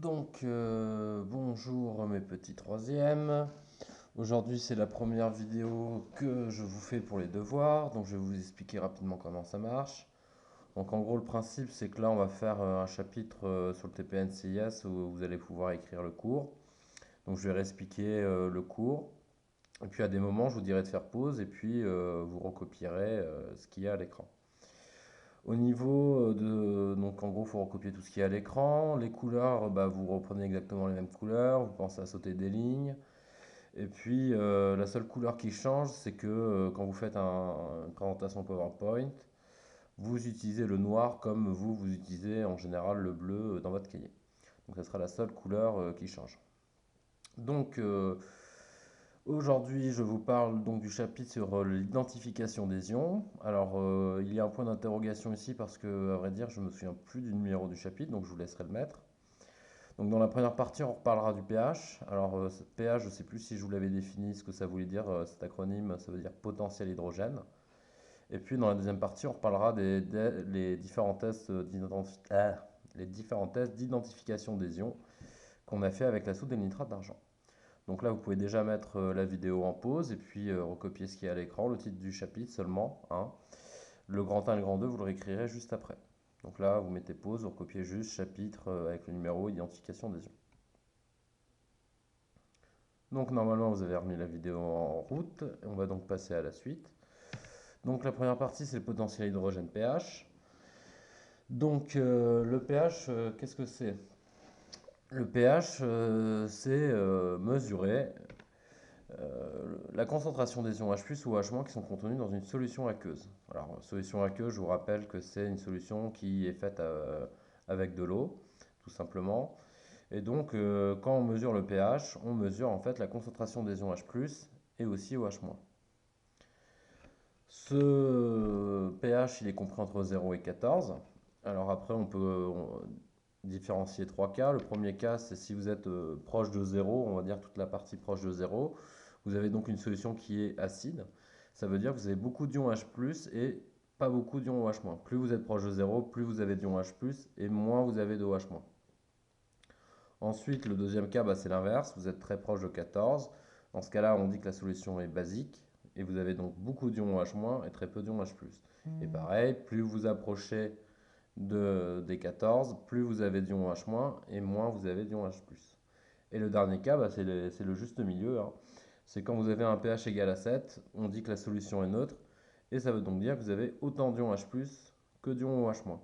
Bonjour mes petits troisièmes. Aujourd'hui, c'est la première vidéo que je vous fais pour les devoirs. Donc, je vais vous expliquer rapidement comment ça marche. Donc, en gros, le principe, c'est que là, on va faire un chapitre sur le TPNCIS où vous allez pouvoir écrire le cours. Donc, je vais réexpliquer le cours. Et puis, à des moments, je vous dirai de faire pause et puis vous recopierez ce qu'il y a à l'écran. Au niveau donc en gros, il faut recopier tout ce qui est à l'écran. Les couleurs, vous reprenez exactement les mêmes couleurs. Vous pensez à sauter des lignes. Et puis, la seule couleur qui change, c'est que quand vous faites une présentation PowerPoint, vous utilisez le noir comme vous utilisez en général le bleu dans votre cahier. Donc, ça sera la seule couleur qui change. Donc, aujourd'hui, je vous parle donc du chapitre sur l'identification des ions. Alors, il y a un point d'interrogation ici parce que, à vrai dire, je me souviens plus du numéro du chapitre, donc je vous laisserai le mettre. Donc, dans la première partie, on reparlera du pH. Alors, pH, je ne sais plus si je vous l'avais défini, ce que ça voulait dire. Cet acronyme, ça veut dire potentiel hydrogène. Et puis, dans la deuxième partie, on reparlera les différents tests d'identification des ions qu'on a fait avec la soude et le nitrate d'argent. Donc là, vous pouvez déjà mettre la vidéo en pause et puis recopier ce qui est à l'écran, le titre du chapitre seulement, hein. Le grand 1 et le grand 2, vous le réécrirez juste après. Donc là, vous mettez pause, vous recopiez juste chapitre avec le numéro identification des ions. Donc normalement, vous avez remis la vidéo en route. Et on va donc passer à la suite. Donc la première partie, c'est le potentiel hydrogène pH. Donc le pH, qu'est-ce que c'est? Le pH, c'est mesurer la concentration des ions H+ ou H- qui sont contenus dans une solution aqueuse. Alors, solution aqueuse, je vous rappelle que c'est une solution qui est faite avec de l'eau, tout simplement. Et donc, quand on mesure le pH, on mesure en fait la concentration des ions H+ et aussi OH-. Ce pH, il est compris entre 0 et 14. Alors après, on peut différencier trois cas. Le premier cas, c'est si vous êtes proche de 0, on va dire toute la partie proche de 0. Vous avez donc une solution qui est acide. Ça veut dire que vous avez beaucoup d'ions H+ et pas beaucoup d'ions OH-. Plus vous êtes proche de 0, plus vous avez d'ions H+ et moins vous avez de OH-. Ensuite, le deuxième cas, c'est l'inverse. Vous êtes très proche de 14. Dans ce cas-là, on dit que la solution est basique. Et vous avez donc beaucoup d'ions OH- et très peu d'ions H+. Et pareil, plus vous approchez des 14, plus vous avez d'ions OH- et moins vous avez d'ions H+. Et le dernier cas, c'est le juste milieu, hein. C'est quand vous avez un pH égal à 7, on dit que la solution est neutre. Et ça veut donc dire que vous avez autant d'ions H+ que d'ions OH-.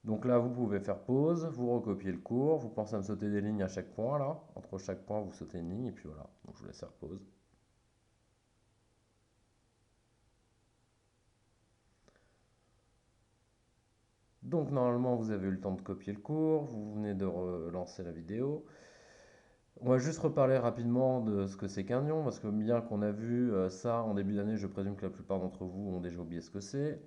Donc là, vous pouvez faire pause, vous recopiez le cours, vous pensez à me sauter des lignes à chaque point là. Entre chaque point, vous sautez une ligne et puis voilà. Donc je vous laisse faire pause. Donc normalement, vous avez eu le temps de copier le cours, vous venez de relancer la vidéo. On va juste reparler rapidement de ce que c'est qu'un ion, parce que bien qu'on a vu ça en début d'année, je présume que la plupart d'entre vous ont déjà oublié ce que c'est.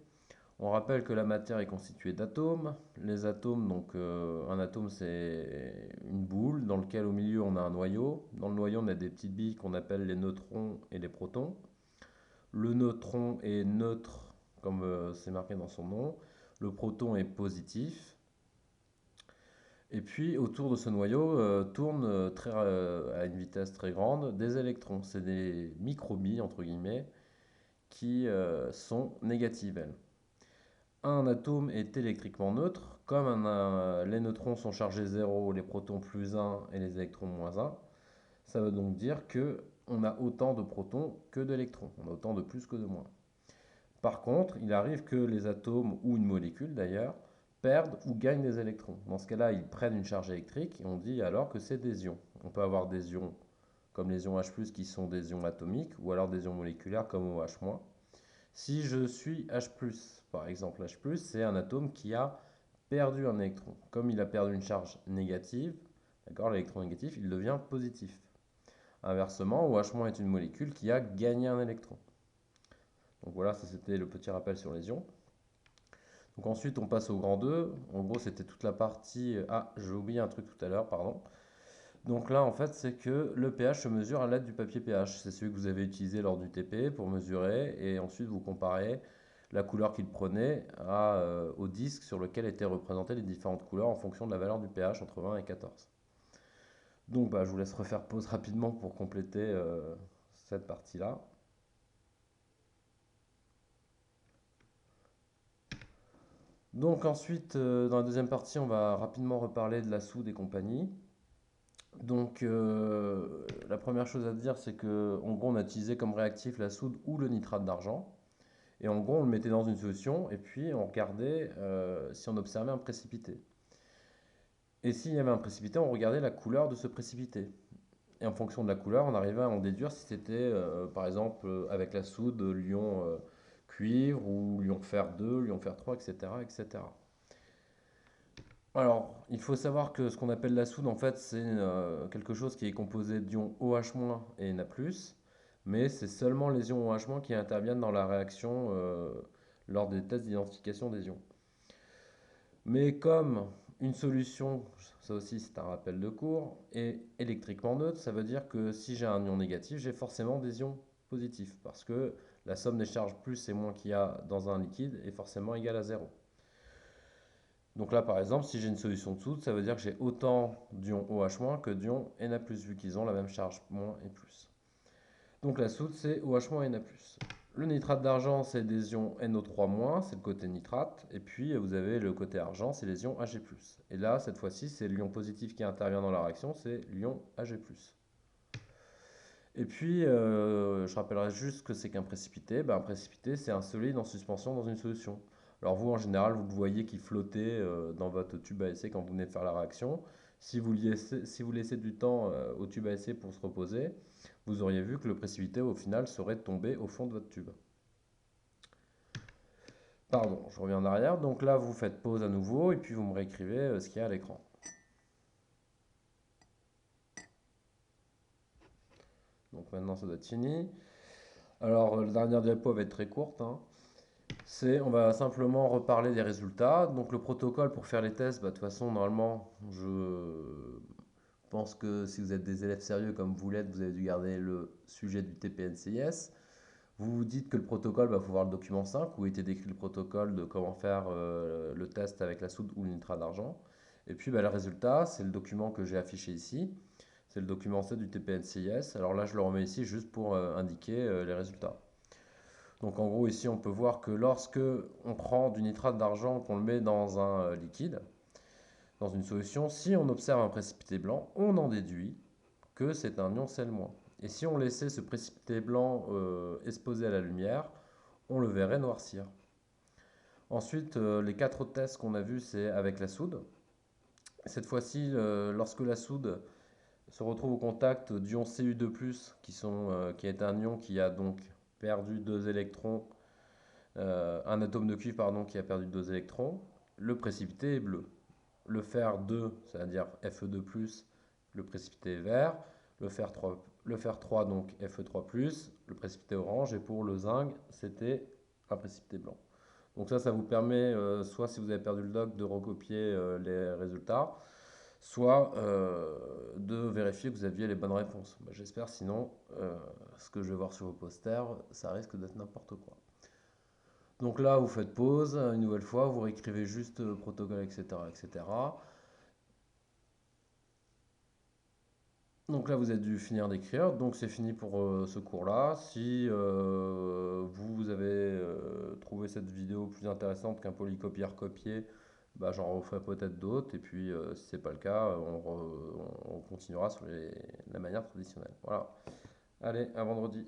On rappelle que la matière est constituée d'atomes. Les atomes, donc un atome c'est une boule dans laquelle au milieu on a un noyau. Dans le noyau on a des petites billes qu'on appelle les neutrons et les protons. Le neutron est neutre comme c'est marqué dans son nom. Le proton est positif. Et puis autour de ce noyau tournent à une vitesse très grande des électrons. C'est des microbilles entre guillemets qui sont négatives elles. Un atome est électriquement neutre, comme les neutrons sont chargés 0, les protons plus 1 et les électrons moins 1. Ça veut donc dire que on a autant de protons que d'électrons, on a autant de plus que de moins. Par contre, il arrive que les atomes, ou une molécule d'ailleurs, perdent ou gagnent des électrons. Dans ce cas-là, ils prennent une charge électrique et on dit alors que c'est des ions. On peut avoir des ions comme les ions H+, qui sont des ions atomiques, ou alors des ions moléculaires comme OH-. Si je suis H+, par exemple, H+, c'est un atome qui a perdu un électron. Comme il a perdu une charge négative, d'accord, l'électron négatif, il devient positif. Inversement, OH- est une molécule qui a gagné un électron. Donc voilà, ça c'était le petit rappel sur les ions. Donc ensuite, on passe au grand 2. En gros, c'était toute la partie... Ah, j'ai oublié un truc tout à l'heure, pardon. Donc là, en fait, c'est que le pH se mesure à l'aide du papier pH. C'est celui que vous avez utilisé lors du TP pour mesurer. Et ensuite, vous comparez la couleur qu'il prenait au disque sur lequel étaient représentées les différentes couleurs en fonction de la valeur du pH entre 20 et 14. Donc bah, je vous laisse refaire pause rapidement pour compléter cette partie-là. Donc ensuite, dans la deuxième partie, on va rapidement reparler de la soude et compagnie. Donc la première chose à dire, c'est que en gros, on a utilisé comme réactif la soude ou le nitrate d'argent. Et en gros, on le mettait dans une solution et puis on regardait si on observait un précipité. Et s'il y avait un précipité, on regardait la couleur de ce précipité. Et en fonction de la couleur, on arrivait à en déduire si c'était, par exemple, avec la soude, lion cuivre ou lion fer 2, lion fer 3, etc., etc. Alors, il faut savoir que ce qu'on appelle la soude, en fait, c'est quelque chose qui est composé d'ions OH- et Na+, mais c'est seulement les ions OH- qui interviennent dans la réaction lors des tests d'identification des ions. Mais comme une solution, ça aussi c'est un rappel de cours, est électriquement neutre, ça veut dire que si j'ai un ion négatif, j'ai forcément des ions positifs, parce que la somme des charges plus et moins qu'il y a dans un liquide est forcément égale à zéro. Donc là, par exemple, si j'ai une solution de soude, ça veut dire que j'ai autant d'ions OH- que d'ions Na+, vu qu'ils ont la même charge, moins et plus. Donc la soude, c'est OH- et Na+. Le nitrate d'argent, c'est des ions NO3-, c'est le côté nitrate. Et puis, vous avez le côté argent, c'est les ions Ag+. Et là, cette fois-ci, c'est l'ion positif qui intervient dans la réaction, c'est l'ion Ag+. Et puis, je rappellerai juste ce que c'est qu'un précipité. Ben, un précipité, c'est un solide en suspension dans une solution. Alors vous, en général, vous le voyez qui flottait dans votre tube à essai quand vous venez de faire la réaction. Si vous laissez du temps au tube à essai pour se reposer, vous auriez vu que le précipité, au final, serait tombé au fond de votre tube. Pardon, je reviens en arrière. Donc là, vous faites pause à nouveau et puis vous me réécrivez ce qu'il y a à l'écran. Donc maintenant, ça doit être fini. Alors, la dernière diapo va être très courte, hein. On va simplement reparler des résultats. Donc le protocole pour faire les tests, bah, de toute façon, normalement, je pense que si vous êtes des élèves sérieux comme vous l'êtes, vous avez dû garder le sujet du TPNCIS. Vous vous dites que le protocole, il faut voir le document 5 où était décrit le protocole de comment faire le test avec la soude ou le nitrate d'argent. Et puis bah, le résultat, c'est le document que j'ai affiché ici. C'est le document 7 du TPNCIS. Alors là, je le remets ici juste pour indiquer les résultats. Donc en gros, ici, on peut voir que lorsque on prend du nitrate d'argent, qu'on le met dans un liquide, dans une solution, si on observe un précipité blanc, on en déduit que c'est un ion sel-. Et si on laissait ce précipité blanc exposé à la lumière, on le verrait noircir. Ensuite, les 4 autres tests qu'on a vus, c'est avec la soude. Cette fois-ci, lorsque la soude se retrouve au contact d'ions Cu2+, qui est un ion qui a donc perdu 2 électrons, un atome de cuivre pardon, qui a perdu 2 électrons, le précipité est bleu. Le fer 2, c'est-à-dire Fe2+, le précipité est vert. Le fer 3 donc Fe3+, le précipité orange. Et pour le zinc, c'était un précipité blanc. Donc ça vous permet, soit si vous avez perdu le doc, de recopier les résultats, soit de vérifier que vous aviez les bonnes réponses. Bah, j'espère, sinon, ce que je vais voir sur vos posters, ça risque d'être n'importe quoi. Donc là, vous faites pause, une nouvelle fois, vous réécrivez juste protocole, etc., etc. Donc là, vous avez dû finir d'écrire, donc c'est fini pour ce cours-là. Si vous avez trouvé cette vidéo plus intéressante qu'un polycopier-recopier, bah, j'en referai peut-être d'autres. Et puis, si c'est pas le cas, on continuera sur la manière traditionnelle. Voilà. Allez, à vendredi.